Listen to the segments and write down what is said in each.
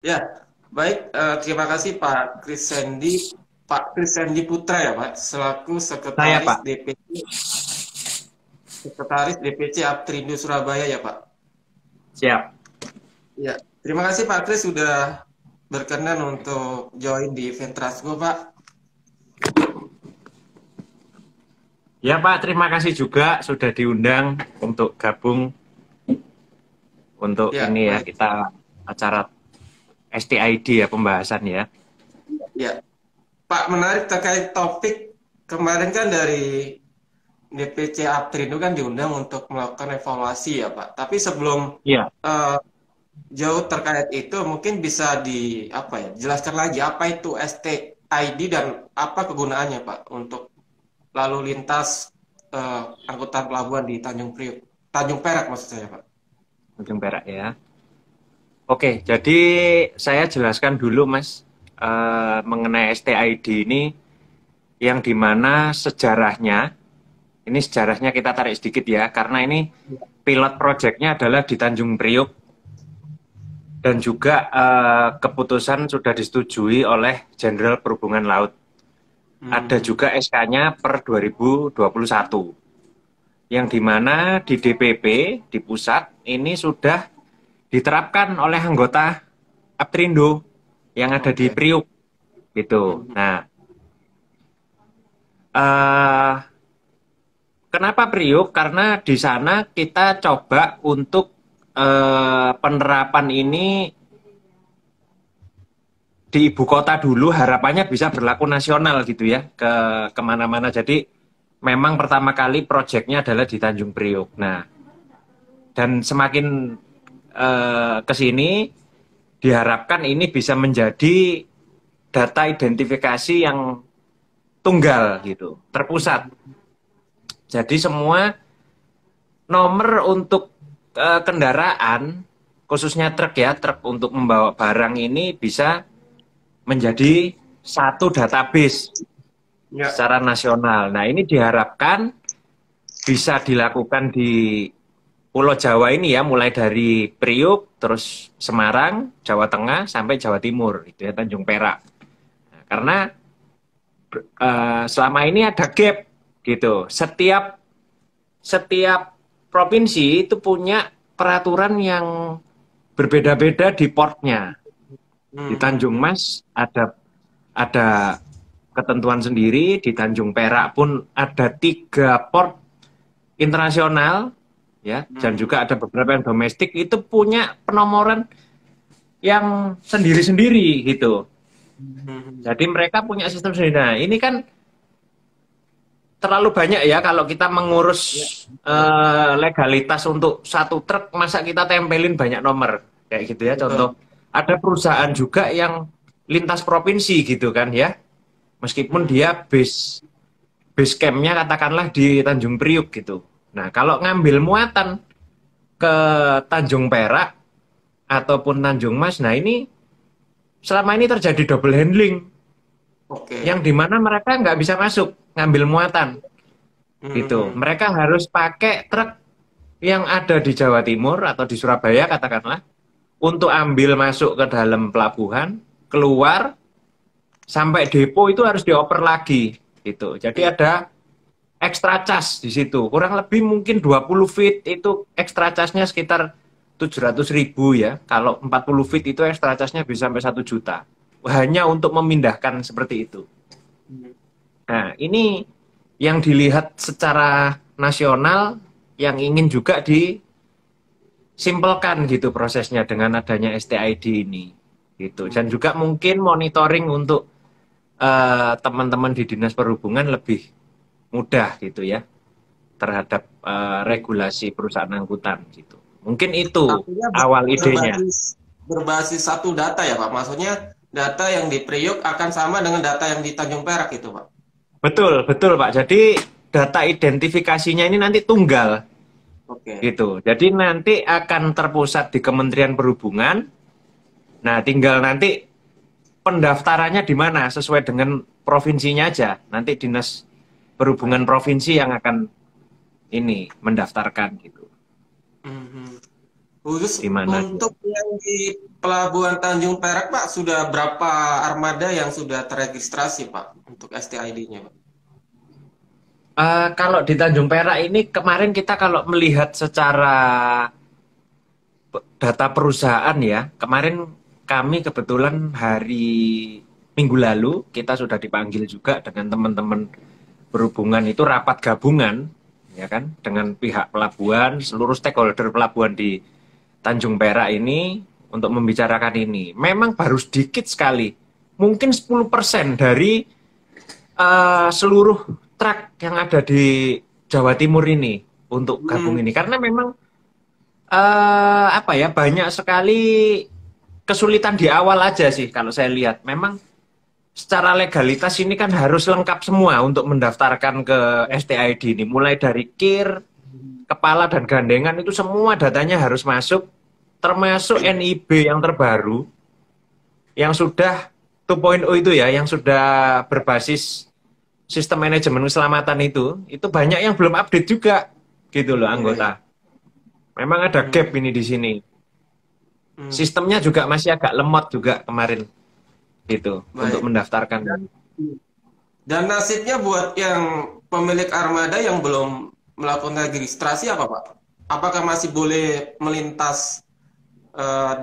Ya, baik. Terima kasih Pak Kris Sandy Putra ya Pak, selaku Saya, Pak. Sekretaris DPC Aptrindo Surabaya ya Pak. Siap. Ya, terima kasih Pak Kris sudah berkenan untuk join di event Trasgo Pak. Ya, Pak, terima kasih juga sudah diundang untuk gabung untuk Ya, ini ya, baik. kita acara STID ya, pembahasan ya. Ya, Pak, menarik terkait topik kemarin kan dari DPC Aptrindo kan diundang untuk melakukan evaluasi ya Pak. Tapi sebelum Iya. eh, jauh terkait itu, mungkin bisa jelaskan lagi apa itu STID dan apa kegunaannya Pak untuk lalu lintas angkutan pelabuhan di Tanjung Perak maksud saya Pak. Ujung Perak ya. Oke, jadi saya jelaskan dulu Mas mengenai STID ini yang dimana sejarahnya kita tarik sedikit ya, karena ini pilot projectnya adalah di Tanjung Priuk dan juga keputusan sudah disetujui oleh Jenderal Perhubungan Laut. Ada Hmm, juga SK-nya per 2021, yang dimana di DPP, di pusat, ini sudah diterapkan oleh anggota Aptrindo yang ada di oke. Priuk. Gitu. Hmm, Nah, eh, kenapa Priuk? Karena di sana kita coba untuk penerapan ini di ibu kota dulu, harapannya bisa berlaku nasional gitu ya, ke kemana-mana. Jadi memang pertama kali proyeknya adalah di Tanjung Priok. Nah, dan semakin ke sini diharapkan ini bisa menjadi data identifikasi yang tunggal gitu, terpusat. Jadi semua nomor untuk kendaraan, khususnya truk ya, truk untuk membawa barang ini bisa menjadi satu database ya. secara nasional. Nah, ini diharapkan bisa dilakukan di Pulau Jawa ini ya, mulai dari Priuk, terus Semarang, Jawa Tengah, sampai Jawa Timur, itu ya, Tanjung Perak. Nah, karena selama ini ada gap gitu. Setiap provinsi itu punya peraturan yang berbeda-beda di portnya. Di Tanjung Hmm, Mas ada ketentuan sendiri, di Tanjung Perak pun ada 3 port internasional ya, dan hmm, juga ada beberapa yang domestik itu punya penomoran yang sendiri-sendiri gitu. hmm, Jadi mereka punya sistem sendiri. Nah, ini kan terlalu banyak ya kalau kita mengurus ya, betul, legalitas untuk satu truk, masa kita tempelin banyak nomor kayak gitu ya. betul. Contoh, ada perusahaan juga yang lintas provinsi gitu kan ya, meskipun Hmm, dia base campnya katakanlah di Tanjung Priuk gitu. Nah, kalau ngambil muatan ke Tanjung Perak ataupun Tanjung Mas, nah ini selama ini terjadi double handling, yang oke. dimana mereka nggak bisa masuk ngambil muatan gitu. Hmm, Mereka harus pakai truk yang ada di Jawa Timur atau di Surabaya katakanlah untuk ambil masuk ke dalam pelabuhan, keluar sampai depo itu harus dioper lagi gitu. Jadi iya. ada extra charge di situ. Kurang lebih mungkin 20 feet itu extra charge-nya sekitar 700.000 ya. Kalau 40 feet itu extra charge-nya bisa sampai 1 juta. Hanya untuk memindahkan seperti itu. Hmm, Nah, ini yang dilihat secara nasional yang ingin juga disimpelkan gitu prosesnya dengan adanya STID ini. Gitu. Dan hmm. juga mungkin monitoring untuk teman-teman di Dinas Perhubungan lebih mudah gitu ya terhadap regulasi perusahaan angkutan gitu. Mungkin itu Artinya awal idenya. berbasis satu data ya Pak. Maksudnya data yang di Priok akan sama dengan data yang di Tanjung Perak itu Pak. Betul, betul Pak. Jadi data identifikasinya ini nanti tunggal Oke. gitu. Jadi nanti akan terpusat di Kementerian Perhubungan. Nah, tinggal nanti pendaftarannya di mana sesuai dengan provinsinya aja. Nanti Dinas Perhubungan Baik. Provinsi yang akan ini mendaftarkan gitu. Mhm. Khusus di mana dia. untuk yang di Pelabuhan Tanjung Perak, Pak, sudah berapa armada yang sudah terregistrasi, Pak, untuk STID-nya, Pak? Kalau di Tanjung Perak ini kemarin kita kalau melihat secara data perusahaan ya, kemarin kami kebetulan hari Minggu lalu kita sudah dipanggil juga dengan teman-teman berhubungan itu rapat gabungan ya kan dengan pihak pelabuhan, seluruh stakeholder pelabuhan di Tanjung Perak ini untuk membicarakan ini. Memang baru sedikit sekali, mungkin 10% dari seluruh truk yang ada di Jawa Timur ini untuk gabung Hmm, ini karena memang apa ya banyak sekali kesulitan di awal aja sih kalau saya lihat. Memang secara legalitas ini kan harus lengkap semua untuk mendaftarkan ke STID ini. Mulai dari KIR, kepala dan gandengan itu semua datanya harus masuk, termasuk NIB yang terbaru, yang sudah 2.0 itu ya, yang sudah berbasis sistem manajemen keselamatan itu banyak yang belum update juga, gitu loh iya, iya. anggota. Memang ada gap Hmm, ini di sini. hmm, Sistemnya juga masih agak lemot juga kemarin, gitu, untuk baik. mendaftarkan. Dan nasibnya buat yang pemilik armada yang belum melakukan registrasi apa, Pak? Apakah masih boleh melintas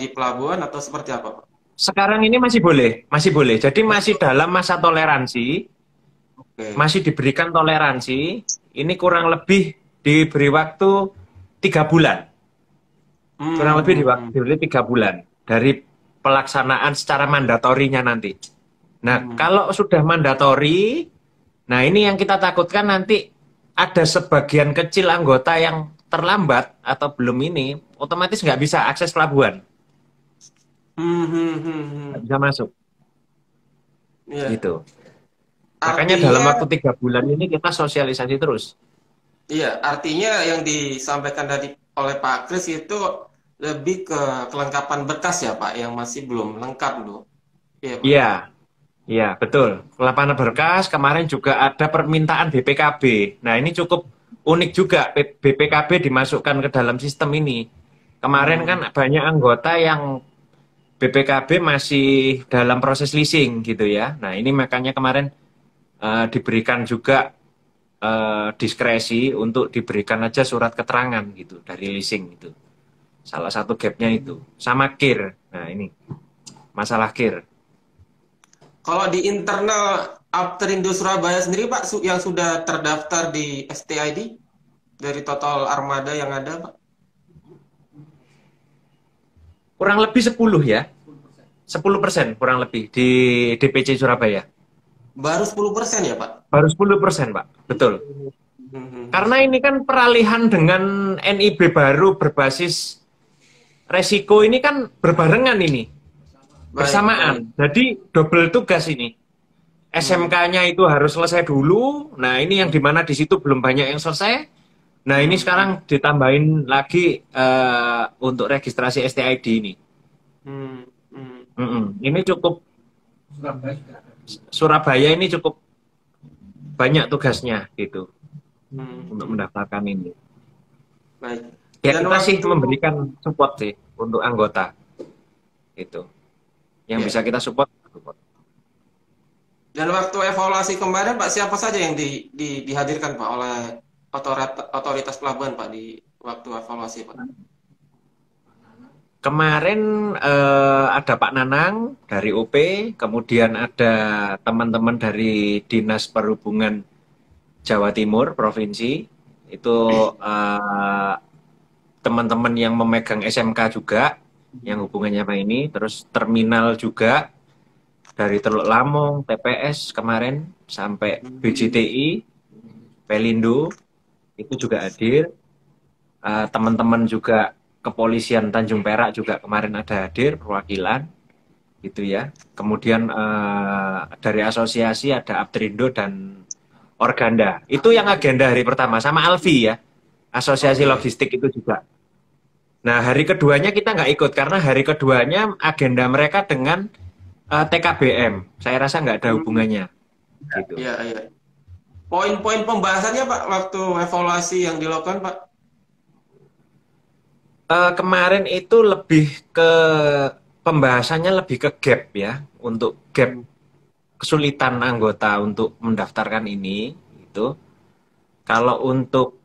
di pelabuhan atau seperti apa, Pak? Sekarang ini masih boleh, masih boleh. Jadi masih dalam masa toleransi, Oke. masih diberikan toleransi. Ini kurang lebih diberi waktu 3 bulan, kurang Hmm, lebih hmm, hmm, diberi 3 bulan dari pelaksanaan secara mandatorinya nanti. Nah, hmm. kalau sudah mandatori, nah ini yang kita takutkan nanti ada sebagian kecil anggota yang terlambat atau belum ini, otomatis nggak bisa akses pelabuhan, Hmm, hmm, hmm, nggak hmm. bisa masuk, Iya. gitu. Makanya dalam Artinya, waktu 3 bulan ini kita sosialisasi terus. iya, artinya yang disampaikan tadi oleh Pak Kris itu lebih ke kelengkapan berkas ya, Pak, yang masih belum lengkap loh. Iya, Pak. Iya, iya betul. Lapangan berkas kemarin juga ada permintaan BPKB. Nah ini cukup unik juga BPKB dimasukkan ke dalam sistem ini. Kemarin kan Hmm, banyak anggota yang BPKB masih dalam proses leasing gitu ya. Nah ini makanya kemarin diberikan juga diskresi untuk diberikan aja surat keterangan gitu dari leasing itu. Salah satu gapnya itu. Sama KIR. Nah ini masalah KIR. kalau di internal Apterindo Surabaya sendiri, Pak, yang sudah terdaftar di STID dari total armada yang ada, Pak, Kurang lebih 10 ya. 10% kurang lebih di DPC Surabaya. baru 10% ya, Pak? Baru 10%, Pak. Betul. Hmm, hmm, hmm. Karena ini kan peralihan dengan NIB baru berbasis resiko ini kan berbarengan ini. Baik, baik. Bersamaan. Jadi double tugas ini. Hmm, SMK-nya itu harus selesai dulu. Nah, ini yang dimana di situ belum banyak yang selesai. Nah, ini hmm, hmm, sekarang ditambahin lagi untuk registrasi STID ini. hmm, hmm, Ini cukup Surabaya ini cukup banyak tugasnya gitu hmm, untuk hmm. mendaftarkan ini. Baik. Ya Dan kita sih waktu memberikan support sih untuk anggota itu. Yang ya, bisa kita support. dan waktu evaluasi kemarin, Pak, siapa saja yang dihadirkan, Pak, oleh otoritas pelabuhan, Pak, di waktu evaluasi, Pak? Kemarin ada Pak Nanang dari OP, kemudian ada teman-teman dari Dinas Perhubungan Jawa Timur Provinsi, itu eh, teman-teman yang memegang SMK juga, yang hubungannya sama ini, terus terminal juga, dari Teluk Lamong, TPS kemarin, sampai Hmm, BJTI, Pelindo, itu juga hadir. Teman-teman juga kepolisian Tanjung Perak juga kemarin ada hadir, perwakilan, gitu ya. Kemudian dari asosiasi ada Aptrindo dan Organda. Itu yang agenda hari pertama, sama Alfi ya, asosiasi oke. logistik itu juga. Nah, hari keduanya kita nggak ikut, karena hari keduanya agenda mereka dengan TKBM. Saya rasa nggak ada Hmm, hubungannya, gitu. iya, iya. Poin-poin pembahasannya, Pak, waktu evaluasi yang dilakukan, Pak? Kemarin itu lebih ke pembahasannya lebih ke gap ya, untuk gap Hmm. kesulitan anggota untuk mendaftarkan ini itu. Kalau untuk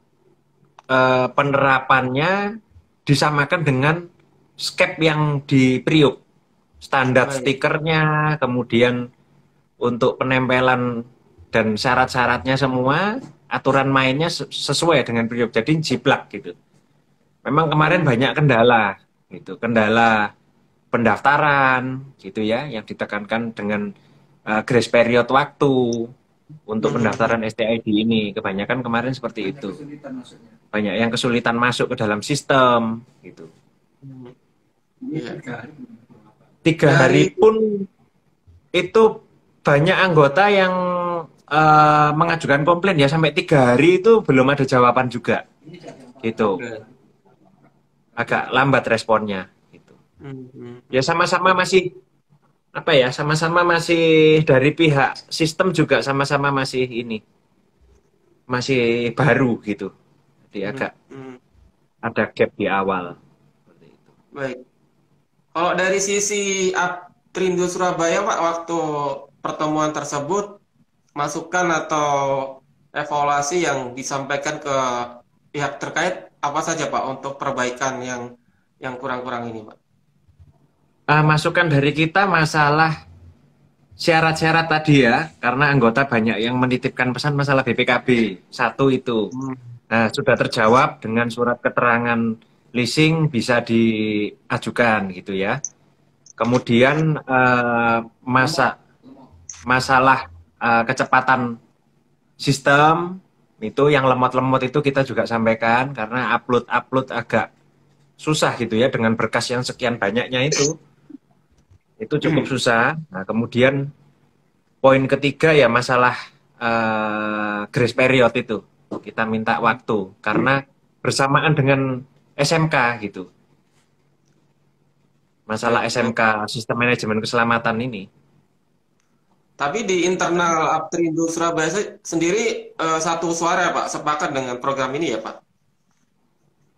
penerapannya disamakan dengan skep yang di Priuk, standar Baik. stikernya, kemudian untuk penempelan dan syarat-syaratnya semua, aturan mainnya sesuai dengan Priuk. Jadi jiplak gitu. Memang kemarin Hmm. banyak kendala gitu, kendala pendaftaran gitu ya, yang ditekankan dengan grace period waktu untuk Hmm. Hmm. pendaftaran STID ini. Kebanyakan kemarin seperti itu. Banyak yang kesulitan masuk ke dalam sistem gitu. Hmm. Iya. 3 hari Dari pun itu banyak anggota yang mengajukan komplain ya, sampai 3 hari itu belum ada jawaban juga gitu. Oke. Agak lambat responnya gitu. Hmm. Hmm. Ya Hmm. sama-sama masih apa ya, sama-sama masih dari pihak sistem juga sama-sama masih ini, masih baru gitu. Jadi Hmm. agak Hmm. ada gap di awal. Seperti itu. Baik. Kalau dari sisi Aptrindo Surabaya, Pak, waktu pertemuan tersebut, masukan atau evaluasi yang disampaikan ke pihak terkait apa saja, Pak, untuk perbaikan yang kurang-kurang ini, Pak? Masukan dari kita masalah syarat-syarat tadi ya, karena anggota banyak yang menitipkan pesan masalah BPKB. Satu itu. Hmm. Nah, sudah terjawab dengan surat keterangan leasing bisa diajukan gitu ya. Kemudian masalah kecepatan sistem itu yang lemot-lemot itu kita juga sampaikan karena upload-upload agak susah gitu ya dengan berkas yang sekian banyaknya itu cukup susah. Nah, kemudian poin ketiga ya masalah grace period itu. Kita minta waktu karena bersamaan dengan SMK gitu. Masalah Baik, baik. SMK sistem manajemen keselamatan ini. Tapi di internal Aptrindo Surabaya sendiri satu suara, Pak, sepakat dengan program ini ya, Pak?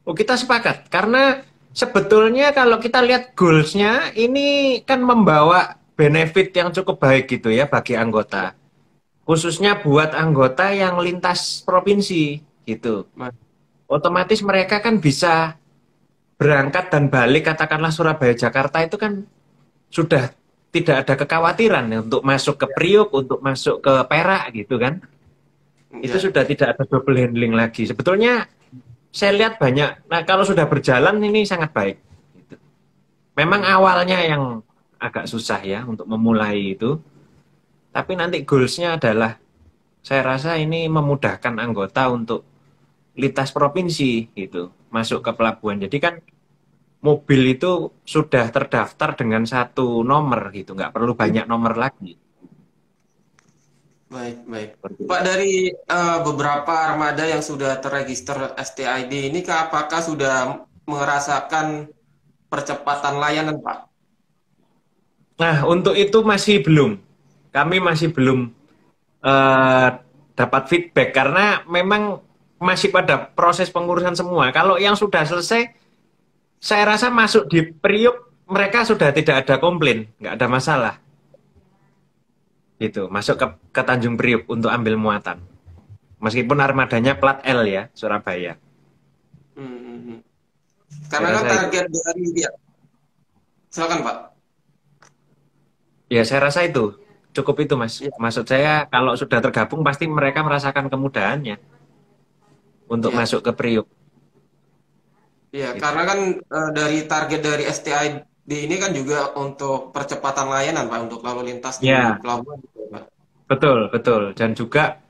Oh, kita sepakat karena sebetulnya kalau kita lihat goals-nya ini kan membawa benefit yang cukup baik gitu ya bagi anggota. Khususnya buat anggota yang lintas provinsi gitu. Baik. Otomatis mereka kan bisa berangkat dan balik katakanlah Surabaya Jakarta itu kan sudah tidak ada kekhawatiran ya, untuk masuk ke Priuk, untuk masuk ke Perak gitu kan. Itu Ya. sudah tidak ada double handling lagi. Sebetulnya saya lihat banyak. Nah, kalau sudah berjalan ini sangat baik. Gitu. Memang Hmm. awalnya yang agak susah ya untuk memulai itu, tapi nanti goalsnya adalah saya rasa ini memudahkan anggota untuk lintas provinsi gitu, masuk ke pelabuhan. Jadi kan mobil itu sudah terdaftar dengan satu nomor gitu, nggak perlu banyak nomor lagi. Baik, baik. Seperti Pak, itu. dari beberapa armada yang sudah terregister STID ini, apakah sudah merasakan percepatan layanan, Pak? Nah, untuk itu masih belum. Kami masih belum eh, dapat feedback karena memang masih pada proses pengurusan semua. Kalau yang sudah selesai, saya rasa masuk di Priuk mereka sudah tidak ada komplain, nggak ada masalah. Gitu, masuk ke Tanjung Priuk untuk ambil muatan. Meskipun armadanya plat L ya, Surabaya. Hmm. Hmm. Hmm. Saya Karena kan rasa itu. target dari dia. Silakan, Pak. Ya, saya rasa itu. Cukup itu, Mas. Ya, Maksud saya kalau sudah tergabung pasti mereka merasakan kemudahannya untuk ya, masuk ke Priuk. ya. Gitu. Karena kan dari target dari STID ini kan juga untuk percepatan layanan, Pak, untuk lalu lintas di Ya, pelabuhan, gitu, Pak. betul, betul. Dan juga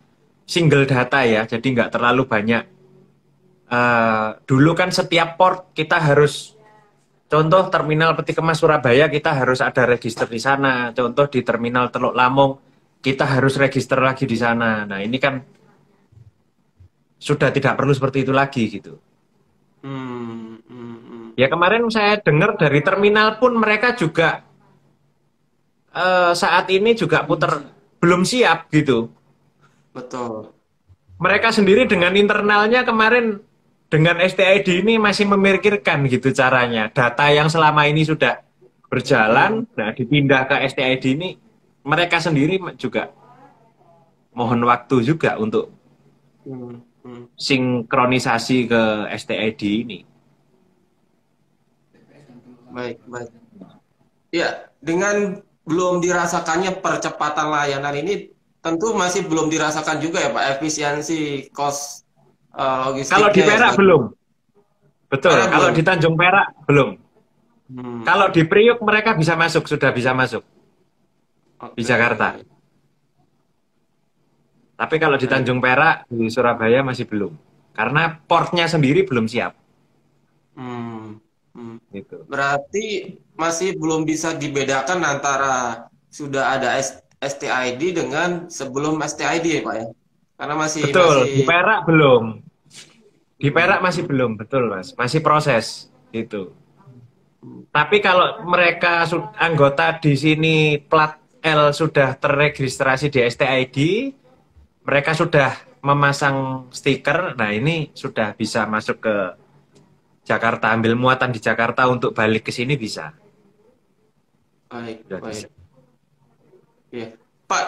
single data ya, jadi nggak terlalu banyak. Dulu kan setiap port kita harus, contoh terminal Peti Kemas Surabaya kita harus ada register di sana. Contoh di terminal Teluk Lamong kita harus register lagi di sana. Nah ini kan sudah tidak perlu seperti itu lagi gitu. Hmm. Hmm. Hmm. Ya kemarin saya dengar dari terminal pun mereka juga saat ini juga putar belum siap gitu. Betul. Mereka sendiri dengan internalnya kemarin dengan STID ini masih memikirkan gitu caranya. Data yang selama ini sudah berjalan, nah dipindah ke STID ini, mereka sendiri juga mohon waktu juga untuk Hmm. Hmm. sinkronisasi ke STID ini. Baik, baik. Ya, dengan belum dirasakannya percepatan layanan ini tentu masih belum dirasakan juga ya Pak efisiensi cost Kalau di logistiknya ya Perak sebagai belum, betul. Perak Kalau belum. di Tanjung Perak belum. Hmm. Kalau di Priuk mereka bisa masuk, sudah bisa masuk di Oke. Jakarta. Tapi kalau di Baik. Tanjung Perak, di Surabaya masih belum. Karena portnya sendiri belum siap. Hmm. Hmm. Gitu. Berarti masih belum bisa dibedakan antara sudah ada STID dengan sebelum STID ya Pak ya. Karena masih Betul, masih di Perak belum. Di Perak hmm. masih Hmm. belum, betul Mas. Masih proses. Gitu. Hmm. Tapi kalau mereka anggota di sini plat L sudah terregistrasi di STID, mereka sudah memasang stiker, nah ini sudah bisa masuk ke Jakarta, ambil muatan di Jakarta untuk balik ke sini bisa. Baik, Sudah bisa. baik. Ya. Pak,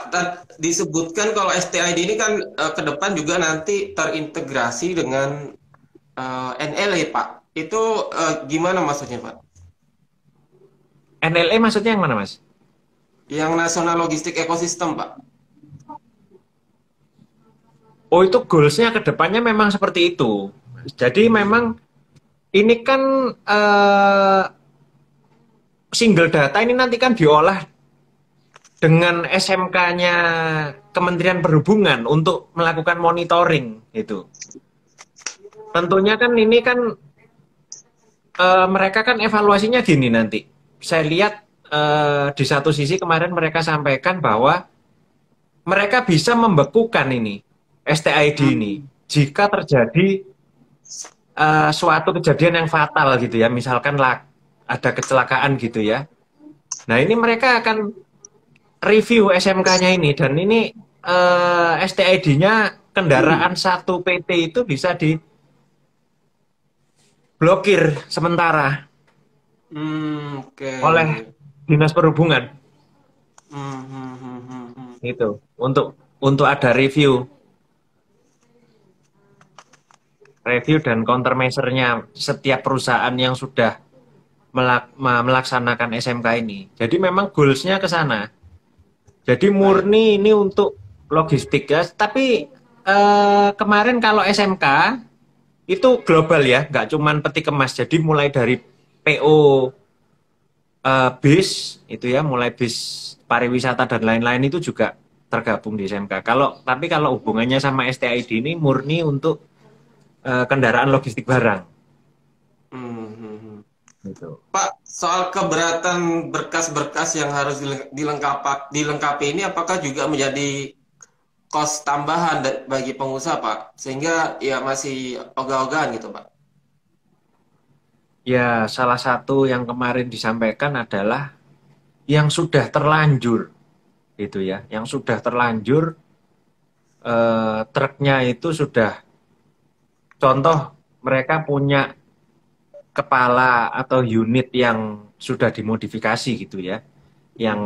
disebutkan kalau STID ini kan ke depan juga nanti terintegrasi dengan NLE, Pak. Itu gimana maksudnya, Pak? NLE maksudnya yang mana Mas? Yang National Logistic Ecosystem, Pak. Oh itu goalsnya ke depannya memang seperti itu. Jadi memang ini kan single data ini nanti kan diolah dengan SMK-nya Kementerian Perhubungan untuk melakukan monitoring itu. Tentunya kan ini kan mereka kan evaluasinya gini nanti. Saya lihat di satu sisi kemarin mereka sampaikan bahwa mereka bisa membekukan ini STID ini Hmm. jika terjadi suatu kejadian yang fatal gitu ya, misalkan ada kecelakaan gitu ya. Nah ini mereka akan review SMK-nya ini dan ini STID-nya kendaraan satu PT itu bisa diblokir sementara Oke. oleh Dinas Perhubungan Hmm, hmm, hmm, hmm, hmm. gitu untuk ada review dan countermeasure-nya setiap perusahaan yang sudah melaksanakan SMK ini. Jadi memang goals-nya ke sana. Jadi Baik. murni ini untuk logistik ya. Tapi kemarin kalau SMK itu global ya, nggak cuman peti kemas. Jadi mulai dari PO bis itu ya, mulai bis pariwisata dan lain-lain itu juga tergabung di SMK. Tapi kalau hubungannya sama STID ini murni untuk kendaraan logistik barang. Hmm, hmm, hmm. Gitu. Pak, soal keberatan berkas-berkas yang harus dilengkapi ini apakah juga menjadi kos tambahan bagi pengusaha, Pak? Sehingga ya masih ogah-ogahan gitu, Pak. Ya, salah satu yang kemarin disampaikan adalah yang sudah terlanjur, itu ya, yang sudah terlanjur truknya itu sudah, contoh mereka punya kepala atau unit yang sudah dimodifikasi gitu ya, Hmm. yang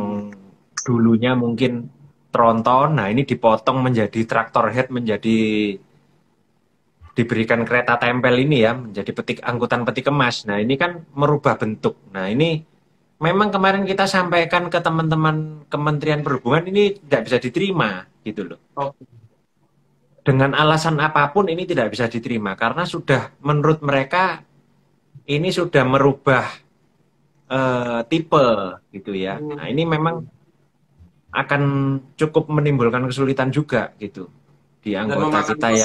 dulunya mungkin tronton, nah ini dipotong menjadi traktor head, menjadi diberikan kereta tempel ini ya, menjadi angkutan peti kemas. Nah ini kan merubah bentuk. Nah ini memang kemarin kita sampaikan ke teman-teman Kementerian Perhubungan ini tidak bisa diterima gitu loh. Oke. Dengan alasan apapun ini tidak bisa diterima karena sudah menurut mereka ini sudah merubah tipe gitu ya. Nah ini memang Hmm. akan cukup menimbulkan kesulitan juga gitu di Dan anggota memakan kita kos.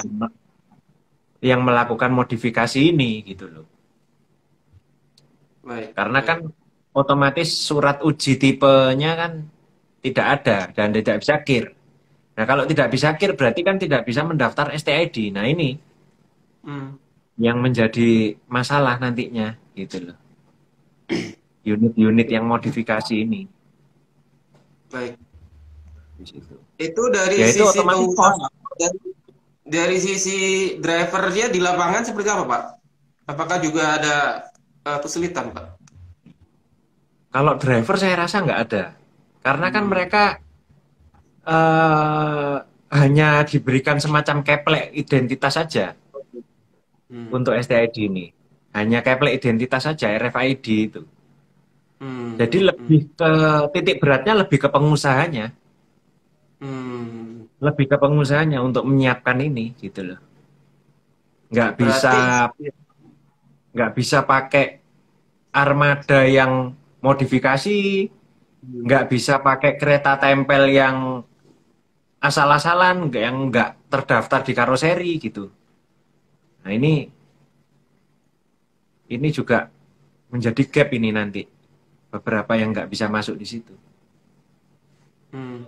yang melakukan modifikasi ini gitu loh. Baik, Karena kan baik. otomatis surat uji tipenya kan tidak ada dan tidak bisa KIR. Nah kalau tidak bisa KIR berarti kan tidak bisa mendaftar STID. Nah ini Hmm. yang menjadi masalah nantinya gitu loh. Unit-unit yang modifikasi ini Baik. di situ. Itu dari Ya itu sisi otomatis pengusaha, cost. Pak. dari sisi drivernya di lapangan seperti apa, Pak? Apakah juga ada kesulitan, Pak? Kalau driver saya rasa nggak ada. Karena kan Hmm. mereka eh, hanya diberikan semacam keplek identitas saja Hmm. untuk STID ini. Hanya keplek identitas saja, RFID itu. Hmm. Jadi Hmm. lebih ke titik beratnya lebih ke pengusahanya. Hmm. Lebih ke pengusahanya untuk menyiapkan ini gitu loh. Nggak bisa Berarti nggak bisa pakai armada yang modifikasi, nggak bisa pakai kereta tempel yang asal-asalan, yang nggak terdaftar di karoseri gitu. Nah ini juga menjadi gap ini nanti. Beberapa yang nggak bisa masuk di situ. hmm.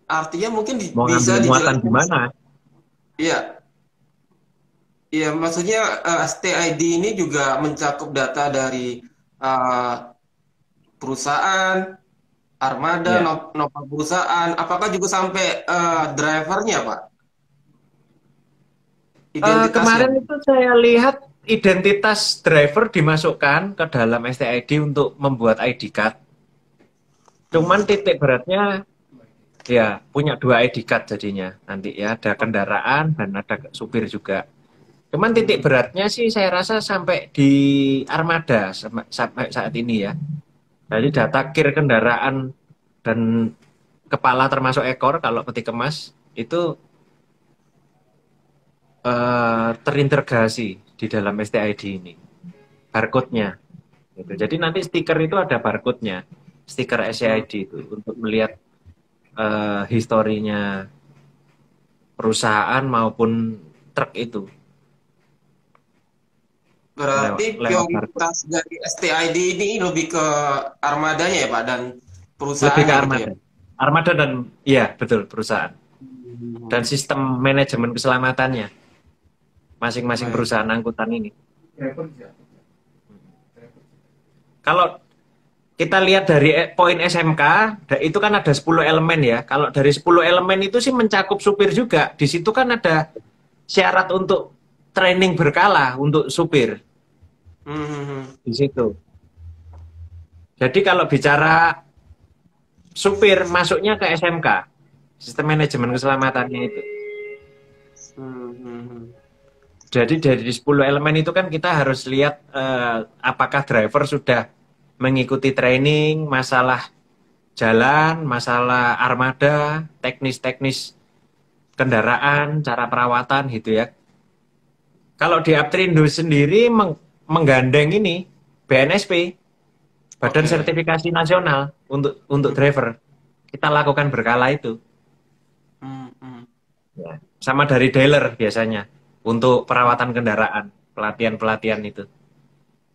Artinya mungkin Mau bisa ngambil muatan dijelaskan. gimana? Iya, iya, maksudnya STID ini juga mencakup data dari eh, perusahaan, armada, Ya. nopal perusahaan. Apakah juga sampai drivernya, Pak? Identitasnya. Kemarin itu saya lihat identitas driver dimasukkan ke dalam STID untuk membuat ID card. Cuman Hmm. titik beratnya ya punya dua ID card jadinya nanti ya ada kendaraan dan ada supir juga. Cuman titik Hmm. beratnya sih saya rasa sampai di armada sampai saat ini ya. Jadi data kir kendaraan dan kepala termasuk ekor kalau peti kemas itu terintegrasi di dalam STID ini. Barcode-nya. Gitu. Jadi nanti stiker itu ada barcode-nya. Stiker Hmm. STID itu untuk melihat historinya perusahaan maupun truk itu Berarti lewat barcode. prioritas dari STID ini lebih ke armadanya ya, Pak, dan Lebih ke perusahaannya gitu ya. armada. Armada dan iya betul perusahaan dan Hmm. sistem manajemen keselamatannya masing-masing Baik. perusahaan angkutan ini. Kalau kita lihat dari poin SMK, itu kan ada 10 elemen ya. Kalau dari 10 elemen itu sih mencakup supir juga. Di situ kan ada syarat untuk training berkala untuk supir Hmm. di situ. Jadi kalau bicara supir masuknya ke SMK, sistem manajemen keselamatannya itu. Hmm. Hmm. Jadi dari 10 elemen itu kan kita harus lihat apakah driver sudah mengikuti training, masalah jalan, masalah armada, teknis-teknis kendaraan, cara perawatan gitu ya. Kalau di Aptrindo sendiri menggandeng ini BNSP, Badan Oke. Sertifikasi Nasional untuk Hmm. driver. Kita lakukan berkala itu. Hmm. Hmm. Ya. Sama dari dealer biasanya untuk perawatan kendaraan, pelatihan-pelatihan itu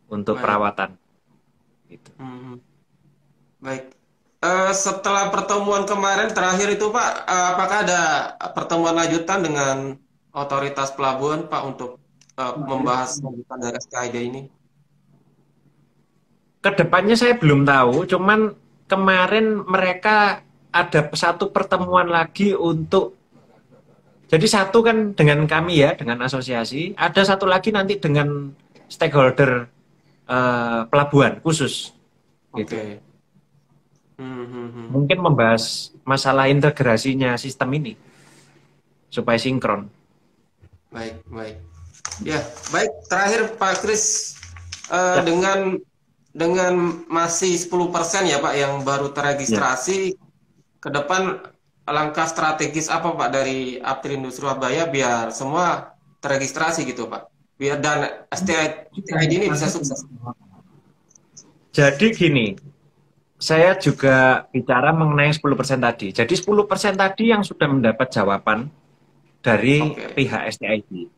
untuk Baik. perawatan gitu. Hmm. Baik. Setelah pertemuan kemarin terakhir itu, Pak, apakah ada pertemuan lanjutan dengan otoritas pelabuhan, Pak, untuk membahas lanjutan dari SKID ini? Kedepannya saya belum tahu, cuman kemarin mereka ada satu pertemuan lagi untuk jadi satu kan dengan kami ya, dengan asosiasi, ada satu lagi nanti dengan stakeholder pelabuhan khusus gitu. Oke. Hmm. Hmm. Hmm. Mungkin membahas masalah integrasinya sistem ini supaya sinkron. Baik, baik. Ya, baik. Terakhir, Pak Kris, Ya, dengan masih 10% ya, Pak, yang baru ya. terregistrasi, ke depan langkah strategis apa, Pak, dari Aptrindo Surabaya biar semua terregistrasi gitu, Pak? Biar dan STID ini bisa sukses. Jadi gini, saya juga bicara mengenai 10% tadi. Jadi 10% tadi yang sudah mendapat jawaban dari Oke, pihak STID.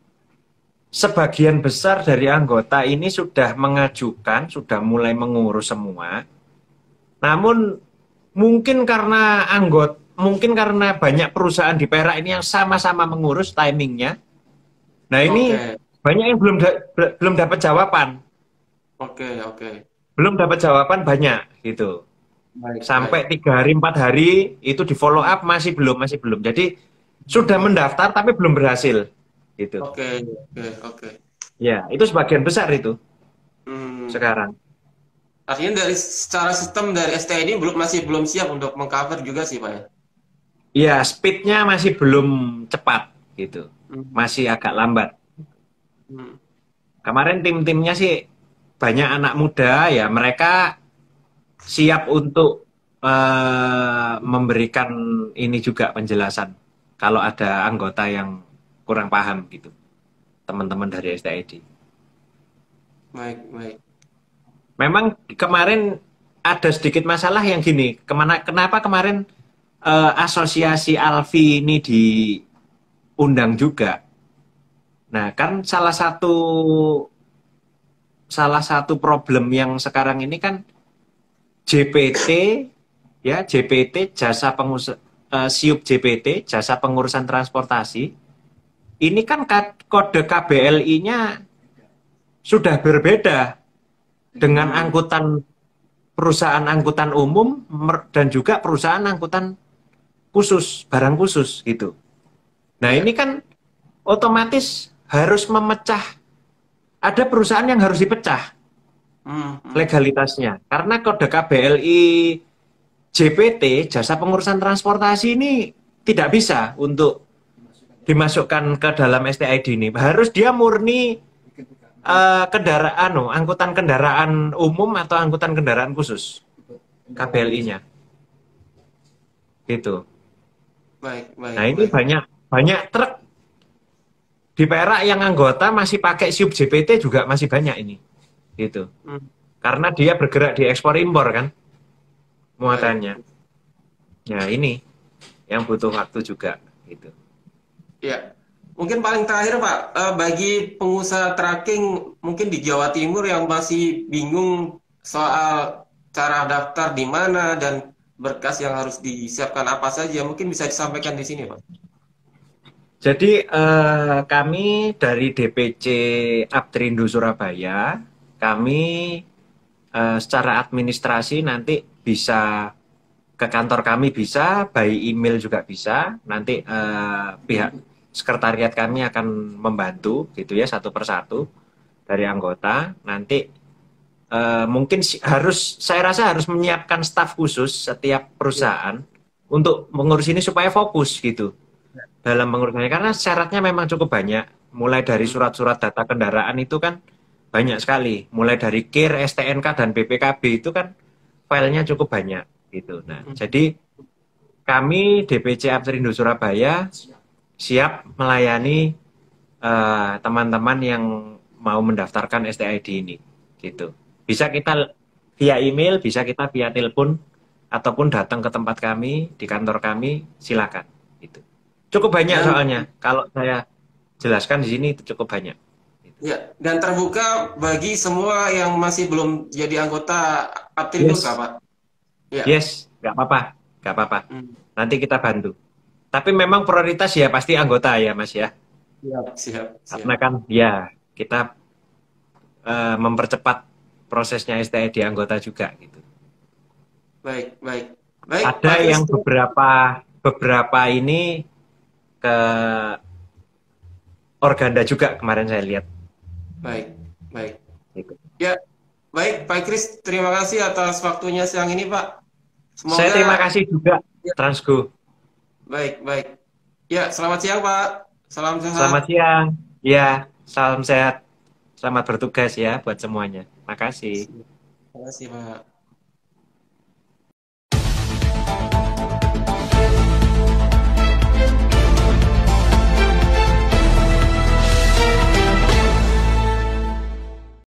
Sebagian besar dari anggota ini sudah mengajukan, sudah mulai mengurus semua. Namun mungkin karena banyak perusahaan di Perak ini yang sama-sama mengurus timingnya. Nah ini oke, banyak yang belum dapat jawaban, oke, oke. belum dapat jawaban banyak gitu. Baik, baik. Sampai 3 hari 4 hari itu di follow up masih belum. Jadi sudah mendaftar tapi belum berhasil gitu. Oke, oke, oke. Ya, itu sebagian besar itu Hmm. sekarang. Artinya dari secara sistem dari STI ini masih belum siap untuk mengcover juga sih Pak ya. Ya, speednya masih belum cepat gitu. Hmm. Masih agak lambat. Hmm. Kemarin tim-timnya sih banyak anak muda ya, mereka siap untuk memberikan ini juga penjelasan kalau ada anggota yang kurang paham gitu, teman-teman dari STID. Baik, baik. Memang kemarin ada sedikit masalah yang gini, kenapa kemarin asosiasi Alfi ini diundang juga. Nah, kan salah satu problem yang sekarang ini kan JPT, ya JPT jasa SIUP JPT jasa pengurusan transportasi ini kan kode KBLI-nya sudah berbeda dengan Hmm. perusahaan angkutan umum dan juga perusahaan angkutan khusus, barang khusus gitu. Nah, ini Ya. kan otomatis harus memecah, ada perusahaan yang harus dipecah Hmm. Hmm. legalitasnya. Karena kode KBLI JPT, jasa pengurusan transportasi ini tidak bisa untuk dimasukkan ke dalam STID ini. Harus dia murni angkutan kendaraan umum atau angkutan kendaraan khusus KBLI-nya. Gitu. Baik, baik, Nah, ini baik. banyak banyak truk di Perak yang anggota masih pakai SIUP JPT juga masih banyak ini. Gitu. Hmm. Karena dia bergerak di ekspor impor kan Baik. muatannya. Nah, ini yang butuh waktu juga gitu. Ya. Mungkin paling terakhir Pak, bagi pengusaha tracking mungkin di Jawa Timur yang masih bingung soal cara daftar di mana dan berkas yang harus disiapkan apa saja, mungkin bisa disampaikan di sini Pak. Jadi kami dari DPC Aptrindo Surabaya, kami secara administrasi nanti bisa ke kantor kami bisa, by email juga bisa. Nanti pihak sekretariat kami akan membantu gitu ya satu persatu dari anggota. Nanti mungkin saya rasa harus menyiapkan staf khusus setiap Ya. perusahaan untuk mengurus ini supaya fokus gitu dalam pengurusannya karena syaratnya memang cukup banyak. Mulai dari Hmm. surat-surat data kendaraan itu kan banyak sekali. Mulai dari KIR, STNK dan BPKB itu kan filenya cukup banyak gitu. Nah, Hmm. jadi kami DPC Aptrindo Surabaya siap melayani teman-teman yang mau mendaftarkan STID ini gitu. Bisa kita via email, bisa kita via telepon ataupun datang ke tempat kami di kantor kami, silakan gitu. Cukup banyak Dan soalnya. Kalau saya jelaskan di sini itu cukup banyak. ya, dan terbuka bagi semua yang masih belum jadi anggota Aptrindo Kak, Yes, Pak. Ya. yes, nggak apa-apa, nggak apa-apa. Hmm. Nanti kita bantu. Tapi memang prioritas ya pasti anggota ya Mas ya. Siap, siap, siap. Karena kan ya kita mempercepat prosesnya STI di anggota juga gitu. Baik, baik. Baik, Ada Pak Kris. yang beberapa ini ke Organda juga kemarin saya lihat. Baik, baik. Gitu. Ya, baik, Pak Kris. Terima kasih atas waktunya siang ini, Pak. Saya terima Semoga kasih juga ya, Transgo. baik, baik. Ya, selamat siang, Pak. Salam Selamat sehat. siang. Ya, salam sehat. Selamat bertugas ya buat semuanya. Makasih. Terima kasih, Pak.